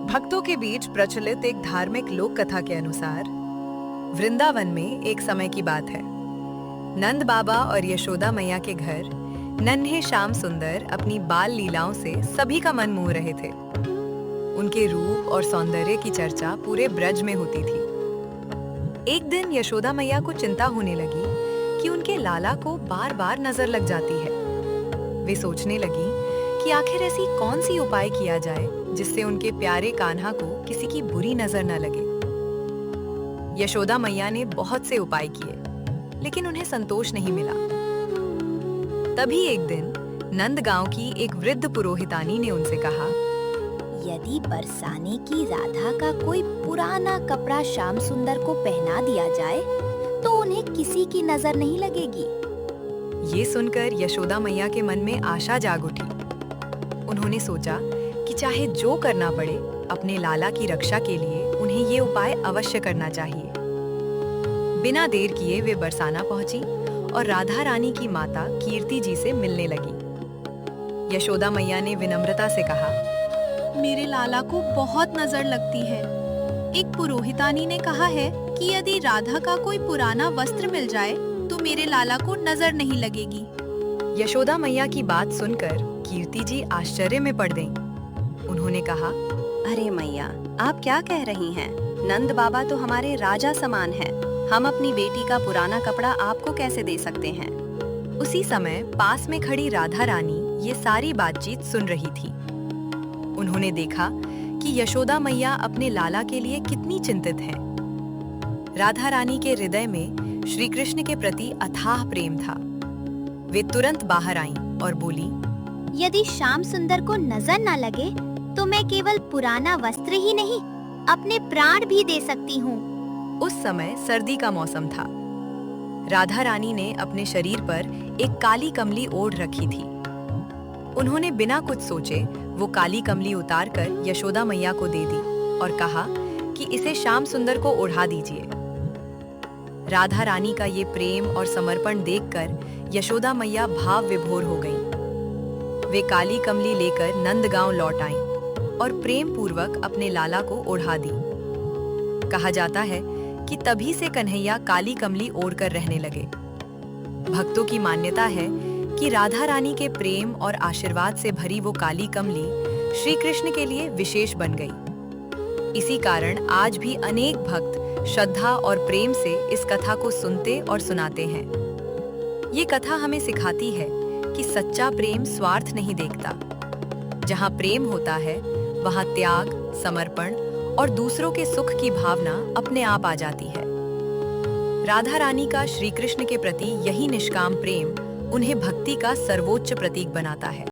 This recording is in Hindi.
भक्तों के बीच प्रचलित एक धार्मिक लोक कथा के अनुसार वृंदावन में एक समय की बात है। नंद बाबा और यशोदा मैया के घर नन्हे श्याम सुंदर अपनी बाल लीलाओं से सभी का मन मोह रहे थे। उनके रूप और सौंदर्य की चर्चा पूरे ब्रज में होती थी। एक दिन यशोदा मैया को चिंता होने लगी कि उनके लाला को बार बार नजर लग जाती है। वे सोचने लगी कि आखिर ऐसी कौन सी उपाय किया जाए जिससे उनके प्यारे कान्हा को किसी की बुरी नजर न लगे। यशोदा मैया ने बहुत से उपाय किए, लेकिन उन्हें संतोष नहीं मिला। तभी एक दिन नंद गांव की एक वृद्ध पुरोहितानी ने उनसे कहा, यदि बरसाने की राधा का कोई पुराना कपड़ा श्याम सुंदर को पहना दिया जाए तो उन्हें किसी की नजर नहीं लगेगी। ये सुनकर यशोदा मैया के मन में आशा जाग उठी। उन्होंने सोचा कि चाहे जो करना पड़े, अपने लाला की रक्षा के लिए उन्हें ये उपाय अवश्य करना चाहिए। बिना देर किए वे बरसाना पहुंची और राधा रानी की माता कीर्ति जी से मिलने लगी। यशोदा मैया ने विनम्रता से कहा, मेरे लाला को बहुत नजर लगती है। एक पुरोहितानी ने कहा है कि यदि राधा का कोई पुराना वस्त्र मिल जाए तो मेरे लाला को नजर नहीं लगेगी। यशोदा मैया की बात सुनकर कीर्ति जी आश्चर्य में पड़ गईं। उन्होंने कहा, अरे मैया, आप क्या कह रही हैं? नंद बाबा तो हमारे राजा समान हैं। हम अपनी बेटी का पुराना कपड़ा आपको कैसे दे सकते हैं? उसी समय पास में खड़ी राधा रानी ये सारी बातचीत सुन रही थी। उन्होंने देखा कि यशोदा मैया अपने लाला के लिए कितनी चिंतित हैं। राधा रानी के हृदय में श्री कृष्ण के प्रति अथाह प्रेम था। वे तुरंत बाहर आईं और बोली, यदि श्याम सुंदर को नजर न लगे तो मैं केवल पुराना वस्त्र ही नहीं, अपने प्राण भी दे सकती हूँ। उस समय सर्दी का मौसम था। राधा रानी ने अपने शरीर पर एक काली कमली ओढ़ रखी थी। उन्होंने बिना कुछ सोचे वो काली कमली उतारकर यशोदा मैया को दे दी और कहा कि इसे श्याम सुंदर को ओढ़ा दीजिए। राधा रानी का ये प्रेम और समर्पण देखकर यशोदा मैया भाव विभोर हो गईं। वे काली कमली लेकर नंद गांव लौट आईं और प्रेम पूर्वक अपने लाला को ओढ़ा दी। कहा जाता है कि तभी से कन्हैया काली कमली ओढ़कर रहने लगे। भक्तों की मान्यता है कि राधा रानी के प्रेम और आशीर्वाद से भरी वो काली कमली श्री कृष्ण के लिए विशेष बन गई। इसी कारण आज भी अनेक भक्त श्रद्धा और प्रेम से इस कथा को सुनते और सुनाते हैं। ये कथा हमें सिखाती है कि सच्चा प्रेम स्वार्थ नहीं देखता। जहाँ प्रेम होता है वहाँ त्याग, समर्पण और दूसरों के सुख की भावना अपने आप आ जाती है। राधा रानी का श्री कृष्ण के प्रति यही निष्काम प्रेम उन्हें भक्ति का सर्वोच्च प्रतीक बनाता है।